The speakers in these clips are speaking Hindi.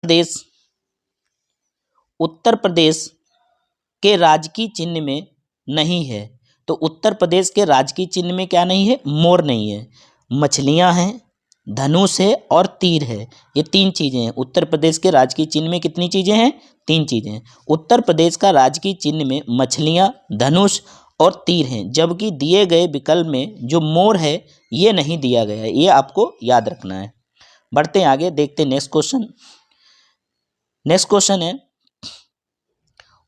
प्रदेश उत्तर प्रदेश के राजकीय चिन्ह में नहीं है। तो उत्तर प्रदेश के राजकीय चिन्ह में क्या नहीं है? मोर नहीं है, मछलियां हैं, धनुष है और तीर है। ये तीन चीजें हैं। उत्तर प्रदेश के राजकीय चिन्ह में कितनी चीजें हैं? तीन चीजें हैं। उत्तर प्रदेश का राजकीय चिन्ह में मछलियां, धनुष और तीर हैं, जबकि दिए गए विकल्प में जो मोर है ये नहीं दिया गया है। ये आपको याद रखना है। बढ़ते हैं आगे, देखते हैं नेक्स्ट क्वेश्चन। नेक्स्ट क्वेश्चन है,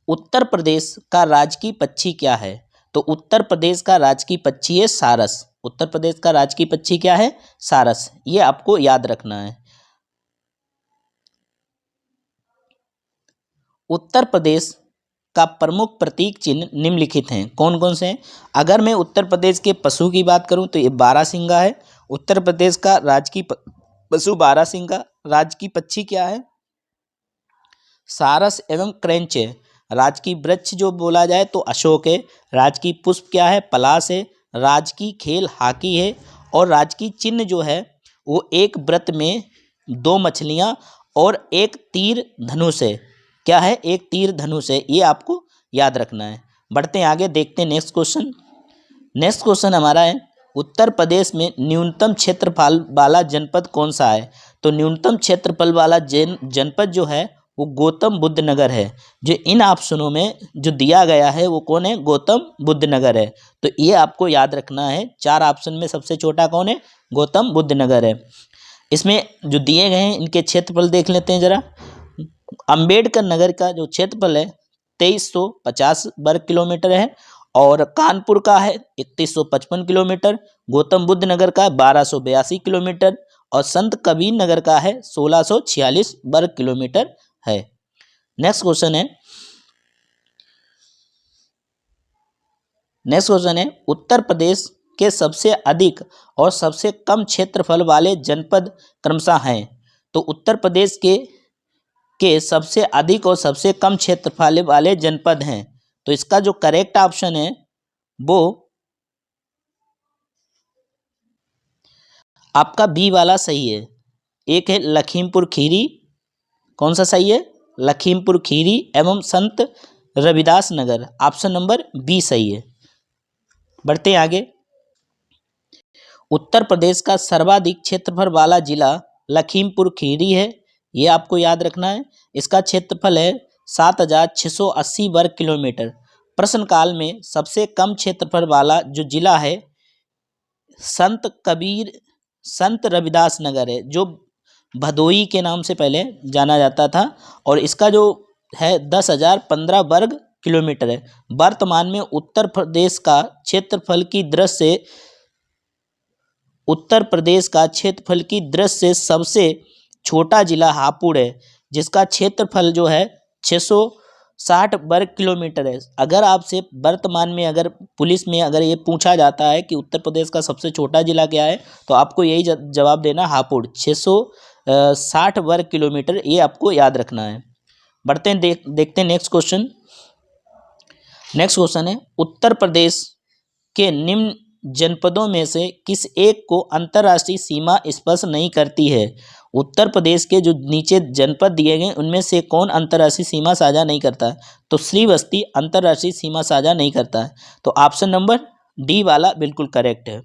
उत्तर प्रदेश का राजकीय पक्षी क्या है? तो उत्तर प्रदेश का राजकीय पक्षी है सारस। उत्तर प्रदेश का राजकीय पक्षी क्या है? सारस। ये आपको याद रखना है। उत्तर प्रदेश का प्रमुख प्रतीक चिन्ह निम्नलिखित हैं। कौन कौन से हैं? अगर मैं उत्तर प्रदेश के पशु की बात करूं तो ये बारहसिंगा है। उत्तर प्रदेश का राजकीय पशु बारहसिंगा। राजकीय पक्षी क्या है? सारस एवं क्रंच है। राजकीय वृक्ष जो बोला जाए तो अशोक है। राजकीय पुष्प क्या है? पलाश है। राजकीय खेल हॉकी है। और राजकीय चिन्ह जो है वो एक व्रत में दो मछलियां और एक तीर धनुष है। क्या है? एक तीर धनुष है। ये आपको याद रखना है। बढ़ते हैं आगे, देखते हैं नेक्स्ट क्वेश्चन। नेक्स्ट क्वेश्चन हमारा है, उत्तर प्रदेश में न्यूनतम क्षेत्रफल वाला जनपद कौन सा है? तो न्यूनतम क्षेत्रफल वाला जनपद जो है वो गौतम बुद्ध नगर है। जो इन ऑप्शनों में जो दिया गया है वो कौन है? गौतम बुद्ध नगर है। तो ये आपको याद रखना है। चार ऑप्शन में सबसे छोटा कौन है? गौतम बुद्ध नगर है। इसमें जो दिए गए हैं इनके क्षेत्रफल देख लेते हैं जरा। अंबेडकर नगर का जो क्षेत्रफल है 2350 वर्ग किलोमीटर है और कानपुर का है 3155 किलोमीटर। गौतम बुद्ध नगर का 1282 किलोमीटर और संत कबीर नगर का है 1646 वर्ग किलोमीटर है। नेक्स्ट क्वेश्चन है, उत्तर प्रदेश के सबसे अधिक और सबसे कम क्षेत्रफल वाले जनपद क्रमशः हैं। तो उत्तर प्रदेश के सबसे अधिक और सबसे कम क्षेत्रफल वाले जनपद हैं। तो इसका जो करेक्ट ऑप्शन है वो आपका बी वाला सही है। एक है लखीमपुर खीरी। कौन सा सही है? लखीमपुर खीरी एवं संत Ravidas Nagar. Option number B सही है। बढ़ते हैं आगे, उत्तर प्रदेश का सर्वाधिक क्षेत्रफल वाला जिला लखीमपुर खीरी है। ये आपको याद रखना है। इसका क्षेत्रफल है 7680 वर्ग किलोमीटर। प्रश्न काल में सबसे कम क्षेत्रफल वाला जो जिला है संत रविदास नगर है, जो भदोई के नाम से पहले जाना जाता था और इसका जो है 10,015 वर्ग किलोमीटर है। वर्तमान में उत्तर प्रदेश का क्षेत्रफल की दृष्टि से सबसे छोटा जिला हापुड़ है, जिसका क्षेत्रफल जो है 660 वर्ग किलोमीटर है। अगर आपसे वर्तमान में अगर पुलिस में अगर ये पूछा जाता है कि उत्तर प्रदेश का सबसे छोटा जिला क्या है तो आपको यही जवाब देना, हापुड़। 660 वर्ग किलोमीटर, ये आपको याद रखना है। बढ़ते हैं, देखते हैं नेक्स्ट क्वेश्चन। नेक्स्ट क्वेश्चन है, उत्तर प्रदेश के निम्न जनपदों में से किस एक को अंतर्राष्ट्रीय सीमा स्पर्श नहीं करती है? उत्तर प्रदेश के जो नीचे जनपद दिए गए उनमें से कौन अंतर्राष्ट्रीय सीमा साझा नहीं करता है? तो श्रीवस्ती अंतर्राष्ट्रीय सीमा साझा नहीं करता है। तो ऑप्शन नंबर डी वाला बिल्कुल करेक्ट है।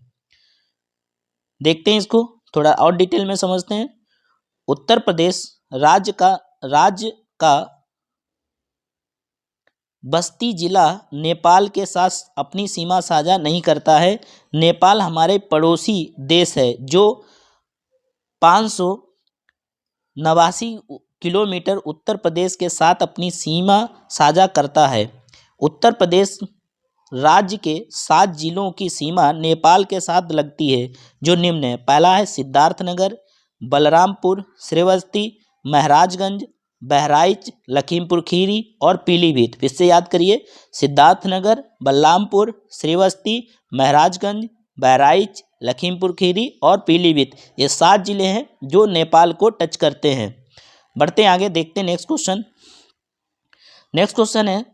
देखते हैं इसको थोड़ा और डिटेल में समझते हैं। उत्तर प्रदेश राज्य का बस्ती जिला नेपाल के साथ अपनी सीमा साझा नहीं करता है। नेपाल हमारे पड़ोसी देश है जो 589 किलोमीटर उत्तर प्रदेश के साथ अपनी सीमा साझा करता है। उत्तर प्रदेश राज्य के 7 जिलों की सीमा नेपाल के साथ लगती है, जो निम्न है। पहला है सिद्धार्थनगर, बलरामपुर, श्रीवस्ती, महाराजगंज, बहराइच, लखीमपुर खीरी और पीलीभीत। फिर से याद करिए, सिद्धार्थनगर, बलरामपुर, श्रीवस्ती, महाराजगंज, बहराइच, लखीमपुर खीरी और पीलीभीत, ये 7 जिले हैं जो नेपाल को टच करते हैं। बढ़ते हैं आगे, देखते हैं नेक्स्ट क्वेश्चन। नेक्स्ट क्वेश्चन है,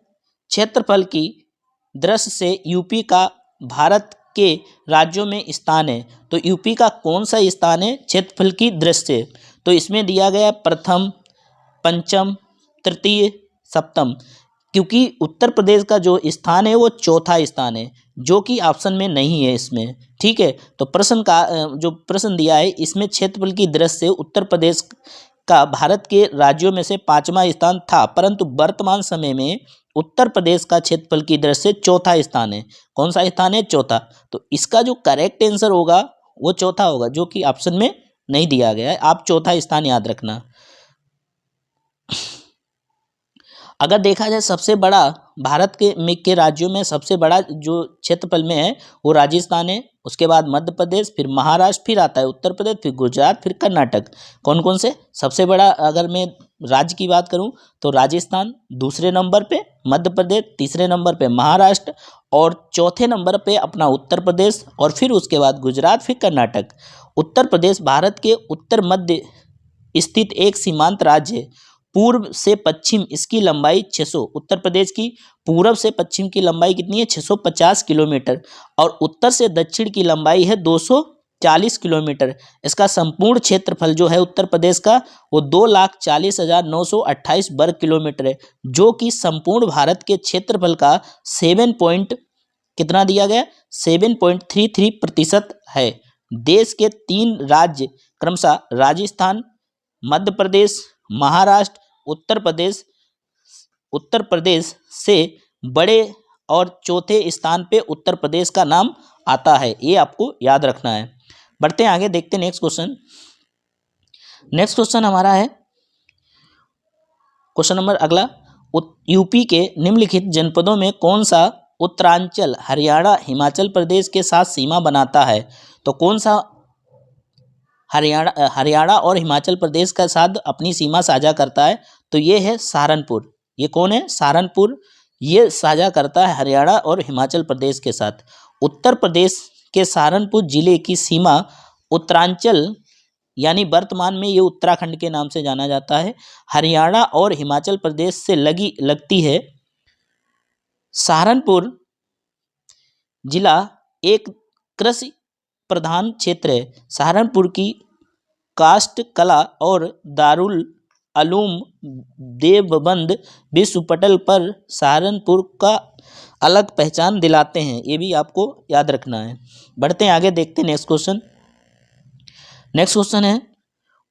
क्षेत्रफल की दृष्टि से यूपी का भारत के राज्यों में स्थान है। तो यूपी का कौन सा स्थान है क्षेत्रफल की दृष्टि से? तो इसमें दिया गया प्रथम, पंचम, तृतीय, सप्तम। क्योंकि उत्तर प्रदेश का जो स्थान है वो चौथा स्थान है, जो कि ऑप्शन में नहीं है इसमें। ठीक है, तो प्रश्न का जो प्रश्न दिया है इसमें क्षेत्रफल की दृष्टि से उत्तर प्रदेश का भारत के राज्यों में से 5वां स्थान था, परंतु वर्तमान समय में उत्तर प्रदेश का क्षेत्रफल की दृष्टि से चौथा स्थान है। कौन सा स्थान है? चौथा। तो इसका जो करेक्ट आंसर होगा वो चौथा होगा, जो कि ऑप्शन में नहीं दिया गया है। आप चौथा स्थान याद रखना। अगर देखा जाए सबसे बड़ा भारत के राज्यों में सबसे बड़ा जो क्षेत्रफल में है वो राजस्थान है, उसके बाद मध्य प्रदेश, फिर महाराष्ट्र, फिर आता है उत्तर प्रदेश, फिर गुजरात, फिर कर्नाटक। कौन कौन से? सबसे बड़ा अगर मैं राज्य की बात करूं तो राजस्थान दूसरे नंबर पे, मध्य प्रदेश तीसरे नंबर पे, महाराष्ट्र और चौथे नंबर पे अपना उत्तर प्रदेश, और फिर उसके बाद गुजरात, फिर कर्नाटक। उत्तर प्रदेश भारत के उत्तर मध्य स्थित एक सीमांत राज्य है। पूर्व से पश्चिम इसकी लंबाई 600, उत्तर प्रदेश की पूर्व से पश्चिम की लंबाई कितनी है? 650 किलोमीटर, और उत्तर से दक्षिण की लंबाई है 240 किलोमीटर। इसका संपूर्ण क्षेत्रफल जो है उत्तर प्रदेश का वो 2,40,928 वर्ग किलोमीटर है, जो कि संपूर्ण भारत के क्षेत्रफल का 7.33% है। देश के 3 राज्य क्रमशः राजस्थान, मध्य प्रदेश, महाराष्ट्र, उत्तर प्रदेश से बड़े और चौथे स्थान पे उत्तर प्रदेश का नाम आता है। ये आपको याद रखना है। बढ़ते हैं आगे, देखते हैं नेक्स्ट क्वेश्चन। नेक्स्ट क्वेश्चन हमारा है क्वेश्चन नंबर अगला, यूपी के निम्नलिखित जनपदों में कौन सा उत्तरांचल हरियाणा हिमाचल प्रदेश के साथ सीमा बनाता है? तो कौन सा हरियाणा और हिमाचल प्रदेश का साथ अपनी सीमा साझा करता है? तो ये है सहारनपुर। ये कौन है? सहारनपुर। ये साझा करता है हरियाणा और हिमाचल प्रदेश के साथ। उत्तर प्रदेश के सहारनपुर जिले की सीमा उत्तरांचल यानी वर्तमान में ये उत्तराखंड के नाम से जाना जाता है, हरियाणा और हिमाचल प्रदेश से लगती है। सहारनपुर जिला एक कृषि प्रधान क्षेत्र है। सहारनपुर की काष्ठ कला और दारुल अल्लूम देवबंद विश्व पटल पर सहारनपुर का अलग पहचान दिलाते हैं। ये भी आपको याद रखना है। बढ़ते हैं आगे, देखते हैं नेक्स्ट क्वेश्चन। नेक्स्ट क्वेश्चन है,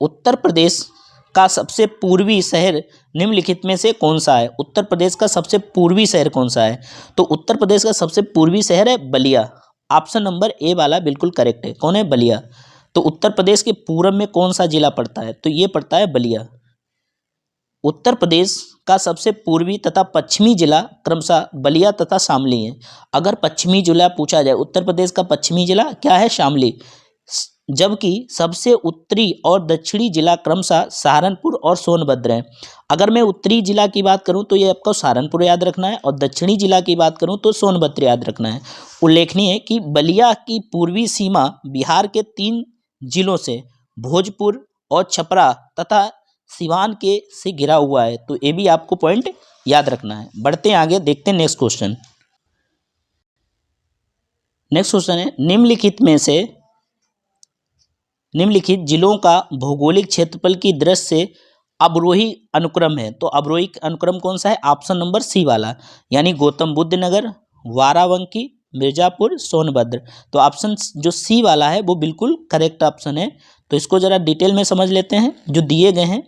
उत्तर प्रदेश का सबसे पूर्वी शहर निम्नलिखित में से कौन सा है? उत्तर प्रदेश का सबसे पूर्वी शहर कौन सा है? तो उत्तर प्रदेश का सबसे पूर्वी शहर है बलिया। ऑप्शन नंबर ए वाला बिल्कुल करेक्ट है। कौन है? बलिया। तो उत्तर प्रदेश के पूर्व में कौन सा जिला पड़ता है? तो ये पड़ता है बलिया। उत्तर प्रदेश का सबसे पूर्वी तथा पश्चिमी जिला क्रमशः बलिया तथा शामली है। अगर पश्चिमी जिला पूछा जाए, उत्तर प्रदेश का पश्चिमी जिला क्या है? शामली। जबकि सबसे उत्तरी और दक्षिणी जिला क्रमशः सहारनपुर और सोनभद्र है। अगर मैं उत्तरी जिला की बात करूं तो ये आपको सहारनपुर याद रखना है, और दक्षिणी जिला की बात करूं तो सोनभद्र याद रखना है। उल्लेखनीय है कि बलिया की पूर्वी सीमा बिहार के 3 जिलों से भोजपुर और छपरा तथा सिवान के से घिरा हुआ है। तो ये भी आपको पॉइंट याद रखना है। बढ़ते हैं आगे, देखते हैं नेक्स्ट क्वेश्चन। नेक्स्ट क्वेश्चन है, निम्नलिखित जिलों का भौगोलिक क्षेत्रफल की दृष्टि से अवरोही अनुक्रम है। तो अवरोही अनुक्रम कौन सा है? ऑप्शन नंबर सी वाला, यानी गौतम बुद्ध नगर, वाराणसी, मिर्जापुर, सोनभद्र। तो ऑप्शन जो सी वाला है वो बिल्कुल करेक्ट ऑप्शन है। तो इसको जरा डिटेल में समझ लेते हैं जो दिए गए हैं।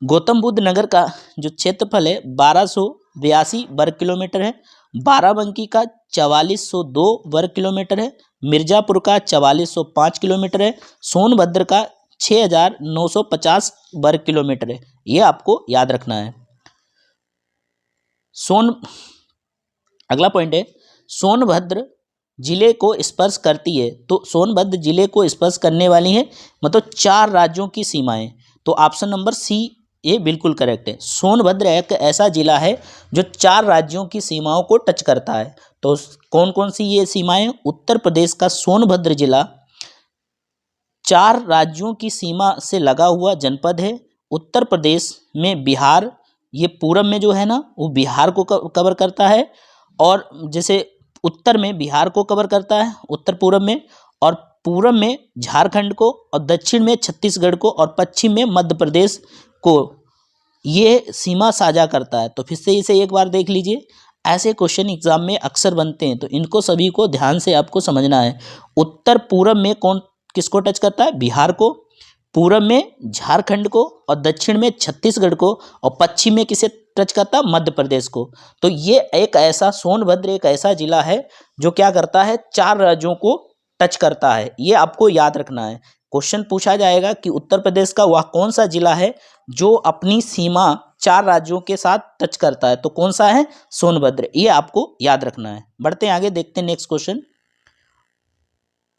गौतम बुद्ध नगर का जो क्षेत्रफल है 1282 वर्ग किलोमीटर है, बाराबंकी का 4402 वर्ग किलोमीटर है, मिर्जापुर का 4405 किलोमीटर है, सोनभद्र का 6950 वर्ग किलोमीटर है। ये आपको याद रखना है। अगला पॉइंट है, सोनभद्र जिले को स्पर्श करती है। तो सोनभद्र जिले को स्पर्श करने वाली है मतलब 4 राज्यों की सीमाएं। तो ऑप्शन नंबर सी ये बिल्कुल करेक्ट है। सोनभद्र एक ऐसा जिला है जो 4 राज्यों की सीमाओं को टच करता है। तो कौन कौन सी ये सीमाएं? उत्तर प्रदेश का सोनभद्र जिला 4 राज्यों की सीमा से लगा हुआ जनपद है। उत्तर प्रदेश में बिहार, ये पूरब में जो है ना वो बिहार को कवर करता है, और जैसे उत्तर में बिहार को कवर करता है उत्तर पूरब में, और पूरब में झारखंड को, और दक्षिण में छत्तीसगढ़ को, और पश्चिम में मध्य प्रदेश को ये सीमा साझा करता है। तो फिर से इसे एक बार देख लीजिए, ऐसे क्वेश्चन एग्जाम में अक्सर बनते हैं, तो इनको सभी को ध्यान से आपको समझना है। उत्तर पूर्व में कौन किसको टच करता है? बिहार को, पूर्व में झारखंड को, और दक्षिण में छत्तीसगढ़ को, और पश्चिम में किसे टच करता है? मध्य प्रदेश को। तो ये एक ऐसा सोनभद्र एक ऐसा जिला है जो क्या करता है? 4 राज्यों को टच करता है। ये आपको याद रखना है। क्वेश्चन पूछा जाएगा कि उत्तर प्रदेश का वह कौन सा जिला है जो अपनी सीमा 4 राज्यों के साथ टच करता है? तो कौन सा है? सोनभद्र। ये आपको याद रखना है। बढ़ते हैं आगे, देखते हैं नेक्स्ट क्वेश्चन।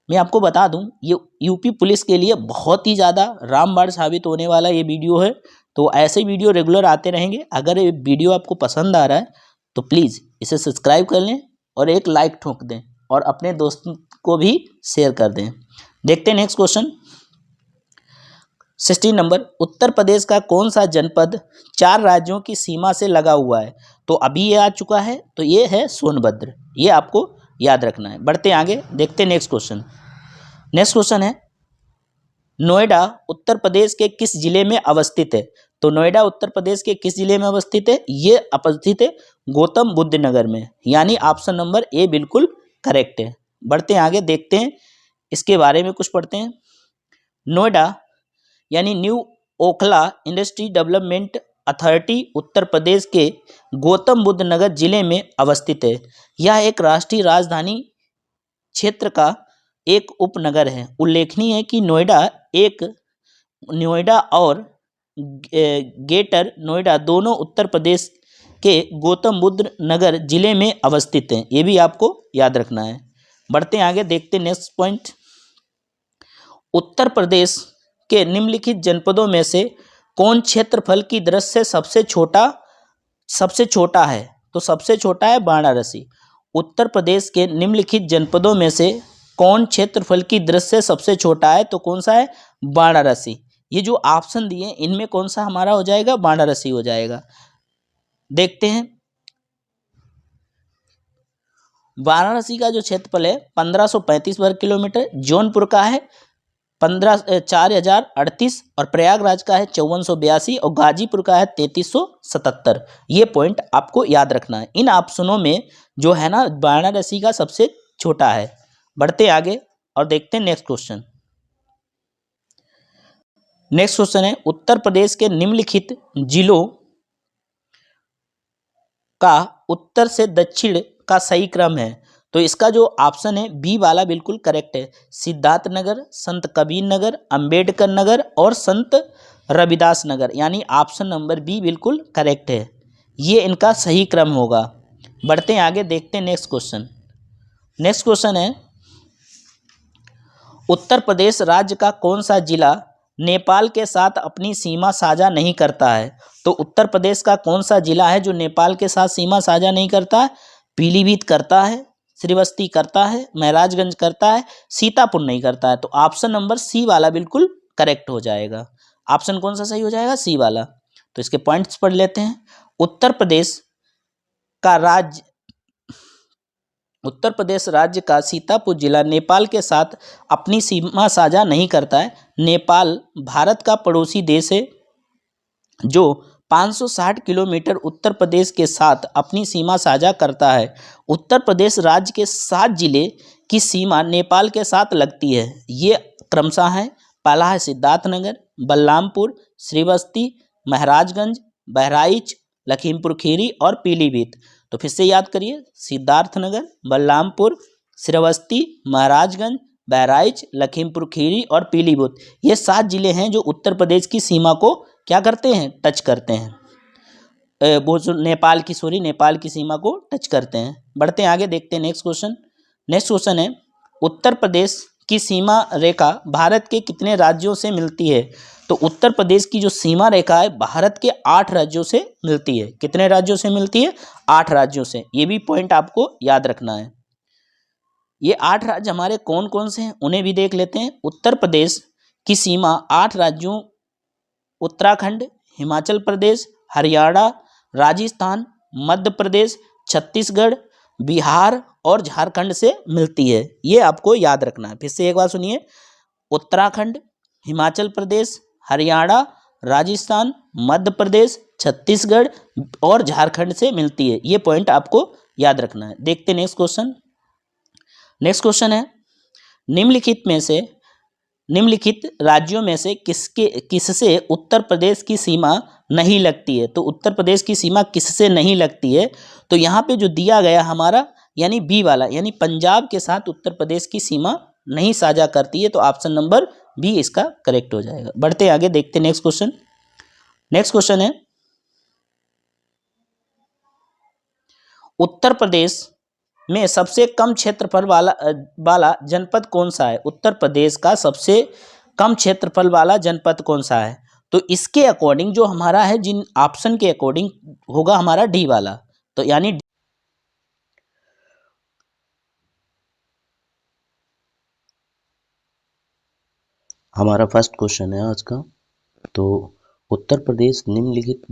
मैं आपको बता दूं, ये यूपी पुलिस के लिए बहुत ही ज़्यादा रामबाण साबित होने वाला ये वीडियो है। तो ऐसे वीडियो रेगुलर आते रहेंगे। अगर ये वीडियो आपको पसंद आ रहा है तो प्लीज़ इसे सब्सक्राइब कर लें और एक लाइक ठोक दें और अपने दोस्तों को भी शेयर कर दें। देखते हैं next question. 16 number, Uttar Pradesh का कौन सा जनपद 4 राज्यों की सीमा से लगा हुआ है? तो अभी ये आ चुका है, तो ये है सोनभद्र। ये आपको याद रखना है। बढ़ते आगे, देखते हैं नेक्स्ट क्वेश्चन। नेक्स्ट क्वेश्चन है, नोएडा उत्तर प्रदेश के किस जिले में अवस्थित है? तो नोएडा उत्तर प्रदेश के किस जिले में अवस्थित है? ये अवस्थित है गौतम बुद्ध नगर में, यानी ऑप्शन नंबर ए बिल्कुल करेक्ट है। बढ़ते हैं आगे, देखते हैं इसके बारे में कुछ पढ़ते हैं। नोएडा यानी new Okhla industry development authority Uttar Pradesh के गौतम बुद्ध नगर जिले में अवस्थित है। यह एक राष्ट्रीय राजधानी क्षेत्र का एक उपनगर है। उल्लेखनीय है कि नोएडा और ग्रेटर नोएडा दोनों उत्तर प्रदेश के गौतम बुद्ध नगर जिले में अवस्थित हैं। ये भी आपको याद रखना है। बढ़ते हैं आगे, देखते हैं नेक्स्ट पॉइंट। उत्तर प्रदेश के निम्नलिखित जनपदों में से कौन क्षेत्रफल की दृष्टि से सबसे छोटा है? तो सबसे छोटा है वाराणसी। उत्तर प्रदेश के निम्नलिखित जनपदों में से कौन क्षेत्रफल की दृष्टि से सबसे छोटा है? तो कौन सा है? वाराणसी। ये जो ऑप्शन दिए इनमें कौन सा हमारा हो जाएगा? वाराणसी हो जाएगा। देखते हैं, वाराणसी का जो क्षेत्रफल है 1535 वर्ग किलोमीटर, जौनपुर का है 4038 और प्रयागराज का है 5482 और गाजीपुर का है 3377। ये पॉइंट आपको याद रखना है। इन ऑप्शनों में जो है ना, वाराणसी का सबसे छोटा है। बढ़ते आगे और देखते हैं नेक्स्ट क्वेश्चन। नेक्स्ट क्वेश्चन है, उत्तर प्रदेश के निम्नलिखित जिलों का उत्तर से दक्षिण का सही क्रम है? तो इसका जो ऑप्शन है बी वाला बिल्कुल करेक्ट है। सिद्धार्थ नगर, संत कबीर नगर, अंबेडकर नगर और संत रविदास नगर, यानी ऑप्शन नंबर बी बिल्कुल करेक्ट है। ये इनका सही क्रम होगा। बढ़ते हैं आगे, देखते हैं नेक्स्ट क्वेश्चन। नेक्स्ट क्वेश्चन है, उत्तर प्रदेश राज्य का कौन सा जिला नेपाल के साथ अपनी सीमा साझा नहीं करता है? तो उत्तर प्रदेश का कौन सा जिला है जो नेपाल के साथ सीमा साझा नहीं करता है? पीलीभीत करता है, श्रीवस्ती करता है, महराजगंज करता है, सीतापुर नहीं करता है। तो ऑप्शन नंबर सी वाला बिल्कुल करेक्ट हो जाएगा। ऑप्शन कौन सा सही हो जाएगा? सी वाला। तो इसके पॉइंट्स पढ़ लेते हैं। उत्तर प्रदेश राज्य का सीतापुर जिला नेपाल के साथ अपनी सीमा साझा नहीं करता है। नेपाल भारत का पड़ोसी देश है जो 560 किलोमीटर उत्तर प्रदेश के साथ अपनी सीमा साझा करता है। उत्तर प्रदेश राज्य के 7 जिले की सीमा नेपाल के साथ लगती है। ये क्रमशः हैं, पहला है सिद्धार्थनगर, बलरामपुर, श्रीवस्ती, महराजगंज, बहराइच, लखीमपुर खीरी और पीलीभीत। तो फिर से याद करिए, सिद्धार्थनगर, बलरामपुर, श्रीवस्ती, महराजगंज, बहराइच, लखीमपुर खीरी और पीलीभीत, ये 7 जिले हैं जो उत्तर प्रदेश की सीमा को क्या करते हैं? टच करते हैं। वो नेपाल की सीमा को टच करते हैं। बढ़ते हैं आगे, देखते हैं नेक्स्ट क्वेश्चन। नेक्स्ट क्वेश्चन है, उत्तर प्रदेश की सीमा रेखा भारत के कितने राज्यों से मिलती है? तो उत्तर प्रदेश की जो सीमा रेखा है भारत के 8 राज्यों से मिलती है। कितने राज्यों से मिलती है? 8 राज्यों से। ये भी पॉइंट आपको याद रखना है। ये 8 राज्य हमारे कौन कौन से हैं उन्हें भी देख लेते हैं। उत्तर प्रदेश की सीमा 8 राज्यों उत्तराखंड, हिमाचल प्रदेश, हरियाणा, राजस्थान, मध्य प्रदेश, छत्तीसगढ़, बिहार और झारखंड से मिलती है। ये आपको याद रखना है। फिर से एक बार सुनिए, उत्तराखंड, हिमाचल प्रदेश, हरियाणा, राजस्थान, मध्य प्रदेश, छत्तीसगढ़ और झारखंड से मिलती है। ये पॉइंट आपको याद रखना है। देखते हैं नेक्स्ट क्वेश्चन। नेक्स्ट क्वेश्चन है, निम्नलिखित राज्यों में से किससे उत्तर प्रदेश की सीमा नहीं लगती है? तो उत्तर प्रदेश की सीमा किससे नहीं लगती है? तो यहाँ पे जो दिया गया हमारा यानी बी वाला, यानी पंजाब के साथ उत्तर प्रदेश की सीमा नहीं साझा करती है। तो ऑप्शन नंबर बी इसका करेक्ट हो जाएगा। बढ़ते आगे, देखते नेक्स्ट क्वेश्चन। नेक्स्ट क्वेश्चन है, उत्तर प्रदेश में सबसे कम क्षेत्रफल वाला जनपद कौन सा है? उत्तर प्रदेश का सबसे कम क्षेत्रफल वाला जनपद कौन सा है? तो इसके अकॉर्डिंग जो हमारा है, जिन ऑप्शन के अकॉर्डिंग होगा हमारा डी वाला। तो यानी हमारा फर्स्ट क्वेश्चन है आज का। तो उत्तर प्रदेश निम्नलिखित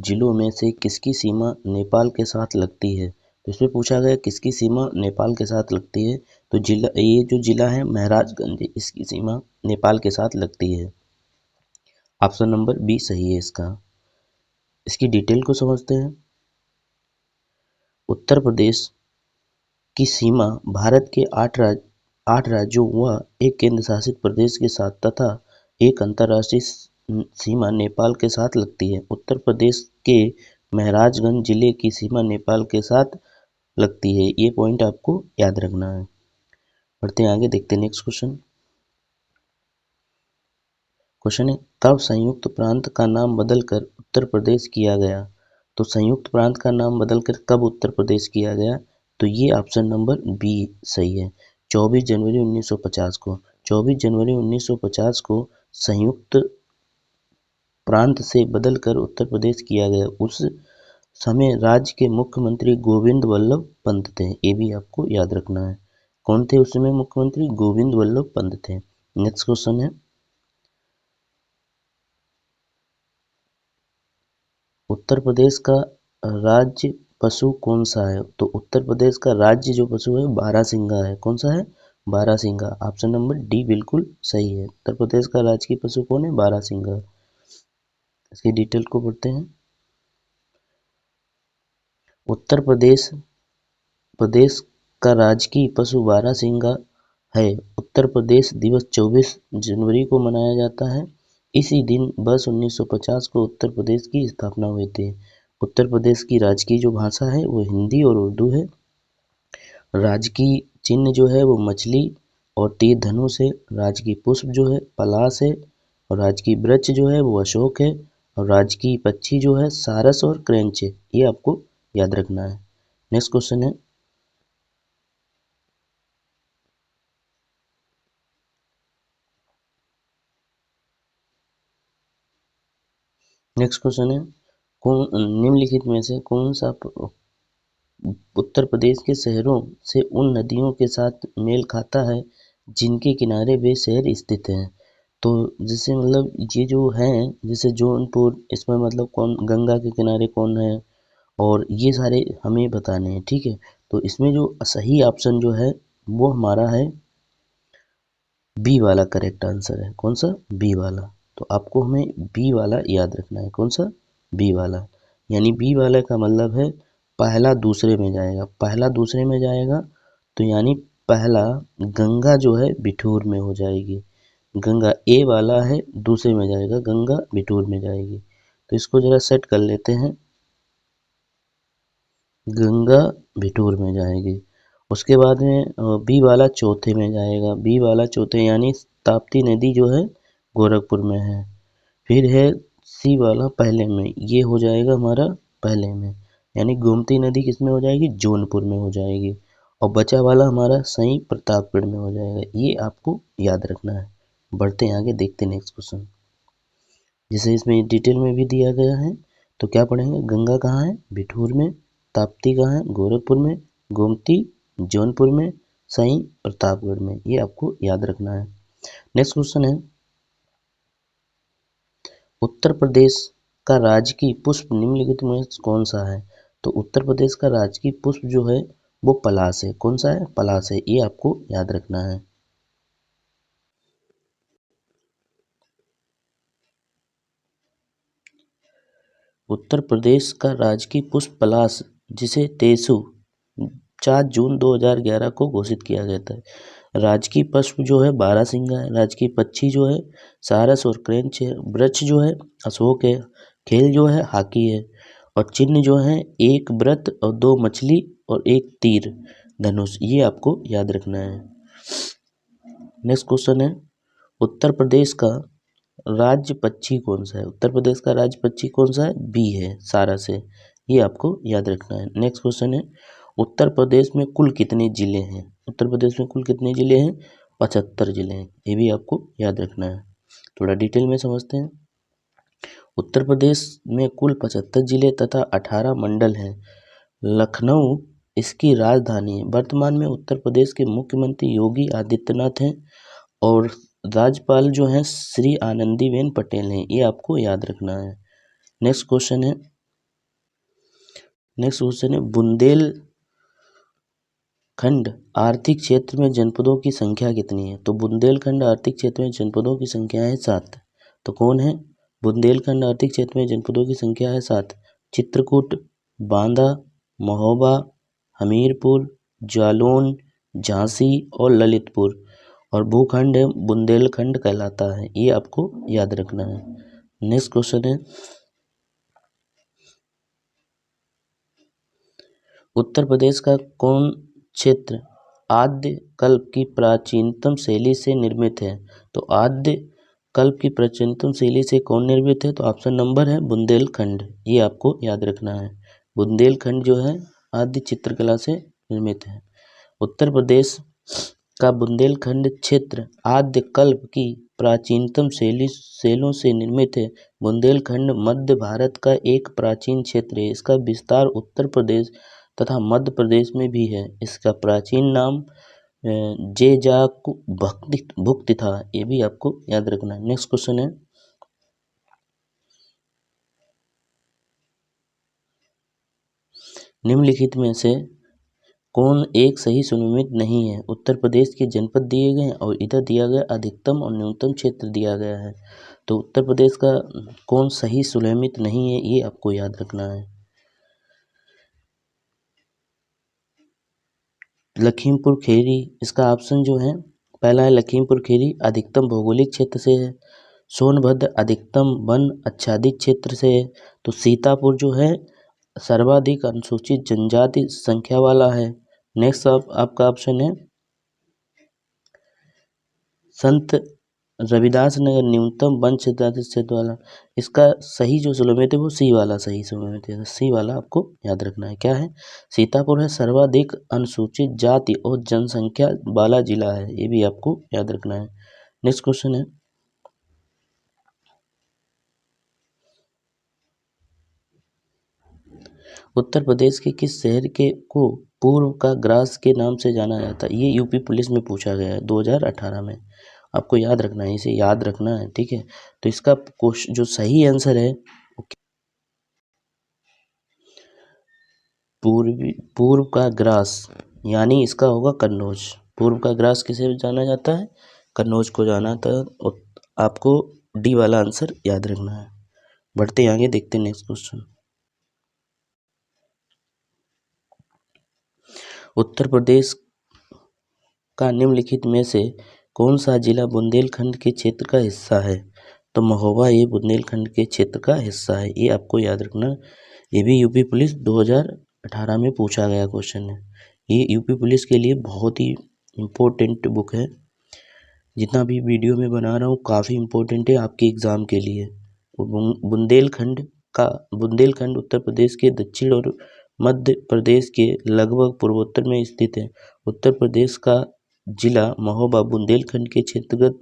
जिलों में से किसकी सीमा नेपाल के साथ लगती है? तो इसमें पूछा गया किसकी सीमा नेपाल के साथ लगती है। तो ये जो जिला है महाराजगंज, इसकी सीमा नेपाल के साथ लगती है। ऑप्शन नंबर बी सही है इसका। इसकी डिटेल को समझते हैं। उत्तर प्रदेश की सीमा भारत के 8 राज्यों व एक केंद्र शासित प्रदेश के साथ तथा एक अंतर्राष्ट्रीय सीमा नेपाल के साथ लगती है। उत्तर प्रदेश के महाराजगंज जिले की सीमा नेपाल के साथ लगती है। ये पॉइंट आपको याद रखना है। बढ़ते हैं आगे, देखते हैं नेक्स्ट क्वेश्चन। क्वेश्चन है, कब संयुक्त प्रांत का नाम बदलकर उत्तर प्रदेश किया गया? तो संयुक्त प्रांत का नाम बदलकर कब उत्तर प्रदेश किया गया? तो ये ऑप्शन नंबर बी सही है। 24 जनवरी 1950 को। 24 जनवरी 1950 को संयुक्त प्रांत से बदलकर उत्तर प्रदेश किया गया। उस समय राज्य के मुख्यमंत्री गोविंद वल्लभ पंत थे। ये भी आपको याद रखना है। कौन थे उस समय मुख्यमंत्री? गोविंद वल्लभ पंत थे। नेक्स्ट क्वेश्चन है, उत्तर प्रदेश का राज्य पशु कौन सा है? तो उत्तर प्रदेश का राज्य जो पशु है बारहसिंगा है। कौन सा है? बारहसिंगा। ऑप्शन नंबर डी बिल्कुल सही है। उत्तर प्रदेश का राजकीय पशु कौन है? बारहसिंगा। इसकी डिटेल को पढ़ते हैं। उत्तर प्रदेश का राजकीय पशु बारहसिंगा है। उत्तर प्रदेश दिवस 24 जनवरी को मनाया जाता है। इसी दिन वर्ष 1950 को उत्तर प्रदेश की स्थापना हुई थी। उत्तर प्रदेश की राजकीय जो भाषा है वो हिंदी और उर्दू है। राजकीय चिन्ह जो है वो मछली और तीर धनुष है। राजकीय पुष्प जो है पलाश है। और राजकीय वृक्ष जो है वो अशोक है। और राजकीय पक्षी जो है सारस और क्रेंच है। ये आपको याद रखना है। नेक्स्ट क्वेश्चन है, निम्नलिखित में से कौन सा उत्तर प्रदेश के शहरों से उन नदियों के साथ मेल खाता है जिनके किनारे वे शहर स्थित हैं? तो जैसे मतलब ये जो हैं, जैसे जौनपुर, इसमें मतलब कौन गंगा के किनारे कौन है, और ये सारे हमें बताने हैं। ठीक है, तो इसमें जो सही ऑप्शन जो है वो हमारा है बी वाला करेक्ट आंसर है। कौन सा? बी वाला। तो आपको हमें बी वाला याद रखना है। कौन सा? बी वाला। यानी बी वाला का मतलब है पहला दूसरे में जाएगा। पहला दूसरे में जाएगा तो यानी पहला गंगा जो है बिठूर में हो जाएगी। गंगा ए वाला है, दूसरे में जाएगा, गंगा बिठूर में जाएगी। तो इसको जरा सेट कर लेते हैं। गंगा बिठूर में जाएगी। उसके बाद में बी वाला चौथे में जाएगा। बी वाला चौथे यानी ताप्ती नदी जो है गोरखपुर में है। फिर है सी वाला पहले में, ये हो जाएगा हमारा पहले में, यानी गोमती नदी किस में हो जाएगी? जौनपुर में हो जाएगी। और बचा वाला हमारा सही प्रतापगढ़ में हो जाएगा। ये आपको याद रखना है। बढ़ते हैं आगे, देखते हैं नेक्स्ट क्वेश्चन। जैसे इसमें डिटेल में भी दिया गया है, तो क्या पढ़ेंगे? गंगा कहाँ है? बिठूर में। ताप्ती कहाँ है? गोरखपुर में। गोमती जौनपुर में। सही प्रतापगढ़ में। ये आपको याद रखना है। नेक्स्ट क्वेश्चन है, उत्तर प्रदेश का राजकीय पुष्प निम्नलिखित में कौन सा है? तो उत्तर प्रदेश का राजकीय पुष्प जो है वो पलाश है। कौन सा है? पलाश है। ये आपको याद रखना है। उत्तर प्रदेश का राजकीय पुष्प पलाश, जिसे तेसु 4 जून 2011 को घोषित किया गया था। राजकीय पुष्प जो है बारहसिंगा है, राजकीय पक्षी जो है सारस और क्रेंच है, वृक्ष जो है अशोक है, खेल जो है हॉकी है, और चिन्ह जो है एक व्रत और 2 मछली और एक तीर धनुष। ये आपको याद रखना है। नेक्स्ट क्वेश्चन है, उत्तर प्रदेश का राज्य पक्षी कौन सा है? उत्तर प्रदेश का राज्य पक्षी कौन सा है? बी है, सारस है। ये आपको याद रखना है। नेक्स्ट क्वेश्चन है, उत्तर प्रदेश में कुल कितने जिले हैं? उत्तर प्रदेश में कुल कितने जिले हैं? 75 जिले हैं। ये भी आपको याद रखना है। थोड़ा डिटेल में समझते हैं। उत्तर प्रदेश में कुल 75 जिले तथा 18 मंडल हैं। लखनऊ इसकी राजधानी है। वर्तमान में उत्तर प्रदेश के मुख्यमंत्री योगी आदित्यनाथ हैं और राज्यपाल जो हैं श्री आनंदीबेन पटेल हैं। ये आपको याद रखना है। नेक्स्ट क्वेश्चन है, बुंदेलखंड आर्थिक क्षेत्र में जनपदों की संख्या कितनी है? तो बुंदेलखंड आर्थिक क्षेत्र में जनपदों की संख्या है 7। तो कौन है? बुंदेलखंड आर्थिक क्षेत्र में जनपदों की संख्या है 7। चित्रकूट, बांदा, महोबा, हमीरपुर, जालौन, झांसी और ललितपुर, और भूखंड है बुंदेलखंड कहलाता है। ये आपको याद रखना है। नेक्स्ट क्वेश्चन है, उत्तर प्रदेश का कौन क्षेत्र आद्य कल्प की प्राचीनतम शैली से निर्मित है? तो आद्य कल्प की प्राचीनतम शैली से कौन निर्मित है? तो ऑप्शन नंबर है बुंदेलखंड। ये आपको याद रखना है। बुंदेलखंड जो है आद्य चित्रकला से निर्मित है। उत्तर प्रदेश का बुंदेलखंड क्षेत्र आद्य कल्प की प्राचीनतम शैलों से निर्मित है। बुंदेलखंड मध्य भारत का एक प्राचीन क्षेत्र है। इसका विस्तार उत्तर प्रदेश तथा मध्य प्रदेश में भी है। इसका प्राचीन नाम जेजाकभुक्त था। ये भी आपको याद रखना है। नेक्स्ट क्वेश्चन है, निम्नलिखित में से कौन एक सही सुनिश्चित नहीं है? उत्तर प्रदेश के जनपद दिए गए हैं और इधर दिया गया अधिकतम और न्यूनतम क्षेत्र दिया गया है। तो उत्तर प्रदेश का कौन सही सुनिश्चित नहीं है? ये आपको याद रखना है। लखीमपुर खीरी, इसका ऑप्शन जो है पहला है लखीमपुर खीरी अधिकतम भौगोलिक क्षेत्र से है। सोनभद्र अधिकतम वन आच्छादित क्षेत्र से है। तो सीतापुर जो है सर्वाधिक अनुसूचित जनजाति संख्या वाला है। नेक्स्ट आपका ऑप्शन है संत रविदास नगर न्यूनतम वन क्षेत्र वाला। इसका सही जो सुलभ्यता है वो सी वाला सही सुलभ्यता है। सी वाला आपको याद रखना है। क्या है? सीतापुर है सर्वाधिक अनुसूचित जाति और जनसंख्या वाला जिला है। ये भी आपको याद रखना है। नेक्स्ट क्वेश्चन है, उत्तर प्रदेश के किस शहर को पूर्व का ग्रास के नाम से जाना जाता है? ये यूपी पुलिस में पूछा गया है 2018 में। आपको याद रखना है, इसे याद रखना है। ठीक है, तो इसका जो सही आंसर है पूर्व का ग्रास, यानी इसका होगा कन्नौज। पूर्व का ग्रास किसे जाना जाता है? कन्नौज को जाना था। और आपको डी वाला आंसर याद रखना है। बढ़ते आगे, देखते हैं नेक्स्ट क्वेश्चन। उत्तर प्रदेश का निम्नलिखित में से कौन सा जिला बुंदेलखंड के क्षेत्र का हिस्सा है? तो महोबा ये बुंदेलखंड के क्षेत्र का हिस्सा है। ये आपको याद रखना। ये भी यूपी पुलिस 2018 में पूछा गया क्वेश्चन है। ये यूपी पुलिस के लिए बहुत ही इम्पोर्टेंट बुक है। जितना भी वीडियो में बना रहा हूँ काफ़ी इम्पोर्टेंट है आपके एग्ज़ाम के लिए। बुंदेलखंड उत्तर प्रदेश के दक्षिण और मध्य प्रदेश के लगभग पूर्वोत्तर में स्थित है। उत्तर प्रदेश का जिला महोबा बुंदेलखंड के क्षेत्रगत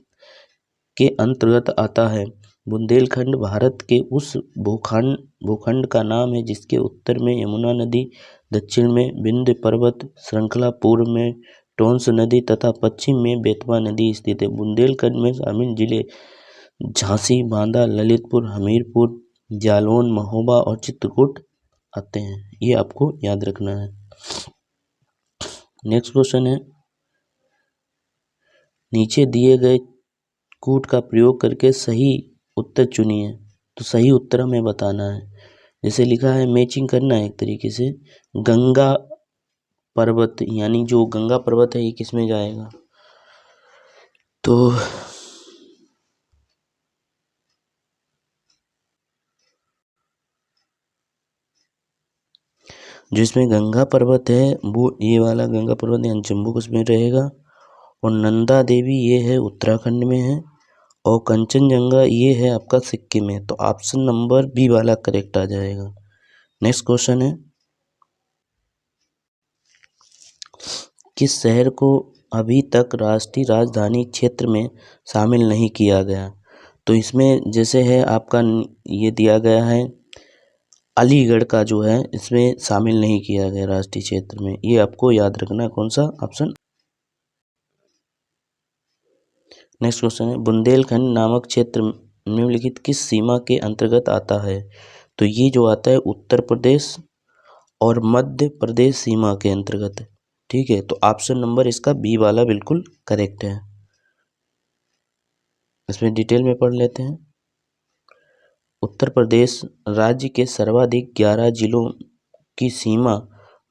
के अंतर्गत आता है। बुंदेलखंड भारत के उस भूखंड का नाम है जिसके उत्तर में यमुना नदी, दक्षिण में विंध्य पर्वत श्रृंखला, पूर्व में टोंस नदी तथा पश्चिम में बेतवा नदी स्थित है। बुंदेलखंड में शामिल जिले झांसी, बांदा, ललितपुर, हमीरपुर, जालौन, महोबा और चित्रकूट आते हैं। ये आपको याद रखना है। नेक्स्ट क्वेश्चन है, नीचे दिए गए कूट का प्रयोग करके सही उत्तर चुनिए। तो सही उत्तर हमें बताना है। जैसे लिखा है मैचिंग करना है एक तरीके से, गंगा पर्वत, यानी जो गंगा पर्वत है ये किस में जाएगा, तो जो इसमें गंगा पर्वत है वो ये वाला गंगा पर्वत यानी जम्मू कश्मीर रहेगा, और नंदा देवी ये है उत्तराखंड में है, और कंचनजंगा ये है आपका सिक्किम में। तो ऑप्शन नंबर बी वाला करेक्ट आ जाएगा। नेक्स्ट क्वेश्चन है, किस शहर को अभी तक राष्ट्रीय राजधानी क्षेत्र में शामिल नहीं किया गया, तो इसमें जैसे है आपका ये दिया गया है अलीगढ़ का जो है इसमें शामिल नहीं किया गया राष्ट्रीय क्षेत्र में, ये आपको याद रखना है कौन सा ऑप्शन। नेक्स्ट क्वेश्चन है, बुंदेलखंड नामक क्षेत्र निम्नलिखित किस सीमा के अंतर्गत आता है, तो ये जो आता है उत्तर प्रदेश और मध्य प्रदेश सीमा के अंतर्गत है। ठीक है, तो ऑप्शन नंबर इसका बी वाला बिल्कुल करेक्ट है। इसमें डिटेल में पढ़ लेते हैं। उत्तर प्रदेश राज्य के सर्वाधिक 11 जिलों की सीमा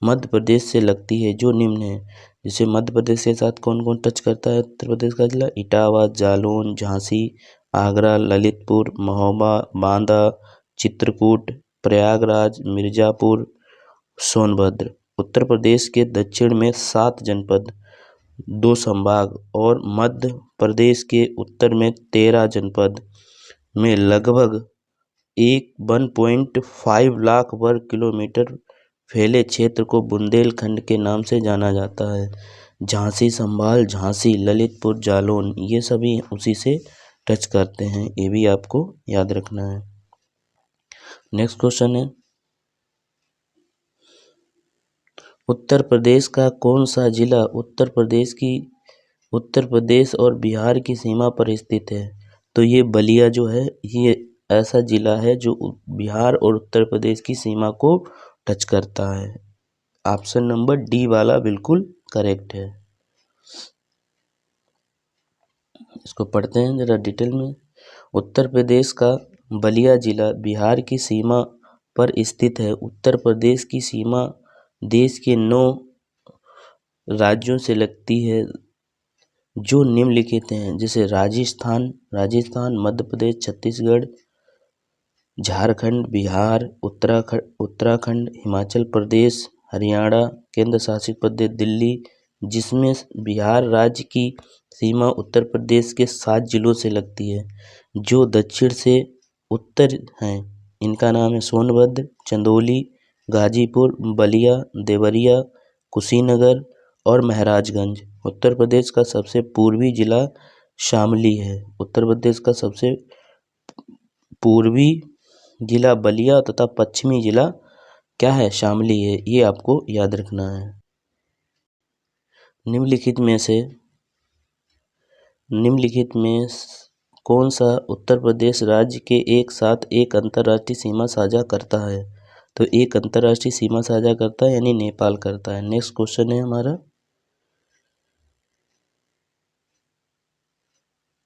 मध्य प्रदेश से लगती है, जो निम्न है। जैसे मध्य प्रदेश के साथ कौन कौन टच करता है उत्तर प्रदेश का जिला, इटावा, जालौन, झांसी, आगरा, ललितपुर, महोबा, बांदा, चित्रकूट, प्रयागराज, मिर्जापुर, सोनभद्र। उत्तर प्रदेश के दक्षिण में 7 जनपद, 2 संभाग, और मध्य प्रदेश के उत्तर में 13 जनपद में लगभग 1.5 लाख वर्ग किलोमीटर फैले क्षेत्र को बुंदेलखंड के नाम से जाना जाता है। झांसी संभाल, झांसी, ललितपुर, जालौन ये सभी उसी से टच करते हैं, ये भी आपको याद रखना है। नेक्स्ट क्वेश्चन है, उत्तर प्रदेश का कौन सा जिला उत्तर प्रदेश और बिहार की सीमा पर स्थित है, तो ये बलिया जो है ये ऐसा जिला है जो बिहार और उत्तर प्रदेश की सीमा को टच करता है। ऑप्शन नंबर डी वाला बिल्कुल करेक्ट है। इसको पढ़ते हैं जरा डिटेल में। उत्तर प्रदेश का बलिया जिला बिहार की सीमा पर स्थित है। उत्तर प्रदेश की सीमा देश के 9 राज्यों से लगती है जो निम्नलिखित हैं, जैसे राजस्थान, मध्य प्रदेश, छत्तीसगढ़, झारखंड, बिहार, उत्तराखंड, हिमाचल प्रदेश, हरियाणा, केंद्र शासित प्रदेश दिल्ली, जिसमें बिहार राज्य की सीमा उत्तर प्रदेश के 7 जिलों से लगती है जो दक्षिण से उत्तर हैं। इनका नाम है सोनभद्र, चंदौली, गाजीपुर, बलिया, देवरिया, कुशीनगर और महाराजगंज। उत्तर प्रदेश का सबसे पूर्वी जिला शामली है। उत्तर प्रदेश का सबसे पूर्वी जिला बलिया तथा पश्चिमी जिला क्या है, शामली है, ये आपको याद रखना है। निम्नलिखित में कौन सा उत्तर प्रदेश राज्य के एक साथ एक अंतर्राष्ट्रीय सीमा साझा करता है, तो एक अंतर्राष्ट्रीय सीमा साझा करता है यानी नेपाल करता है। नेक्स्ट क्वेश्चन है हमारा,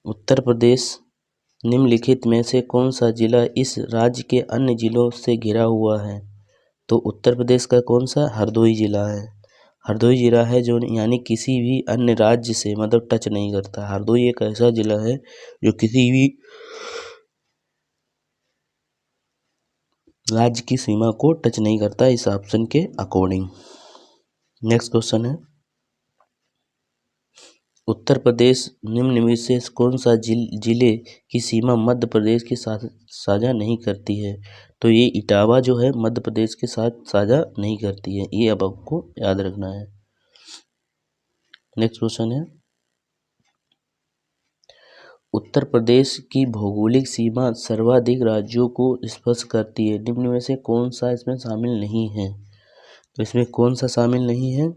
उत्तर प्रदेश निम्नलिखित में से कौन सा जिला इस राज्य के अन्य जिलों से घिरा हुआ है, तो उत्तर प्रदेश का कौन सा हरदोई जिला है। हरदोई जिला है जो यानी किसी भी अन्य राज्य से मतलब टच नहीं करता। हरदोई एक ऐसा जिला है जो किसी भी राज्य की सीमा को टच नहीं करता इस ऑप्शन के अकॉर्डिंग। नेक्स्ट क्वेश्चन है, उत्तर प्रदेश निम्न में से कौन सा जिले की सीमा मध्य प्रदेश के साथ साझा नहीं करती है, तो ये इटावा जो है मध्य प्रदेश के साथ साझा नहीं करती है, ये अब आपको याद रखना है। नेक्स्ट क्वेश्चन है, उत्तर प्रदेश की भौगोलिक सीमा सर्वाधिक राज्यों को स्पर्श करती है, निम्न में से कौन सा इसमें शामिल नहीं है, तो इसमें कौन सा शामिल नहीं है,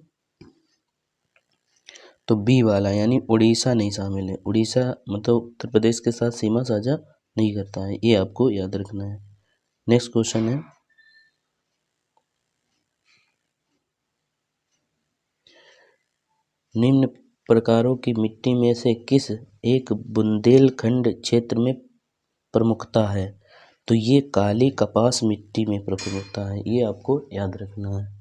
तो बी वाला यानी उड़ीसा नहीं शामिल है। उड़ीसा मतलब उत्तर प्रदेश के साथ सीमा साझा नहीं करता है, ये आपको याद रखना है। नेक्स्ट क्वेश्चन है, निम्न प्रकारों की मिट्टी में से किस एक बुंदेलखंड क्षेत्र में प्रमुखता है, तो ये काली कपास मिट्टी में प्रकट होता है, ये आपको याद रखना है।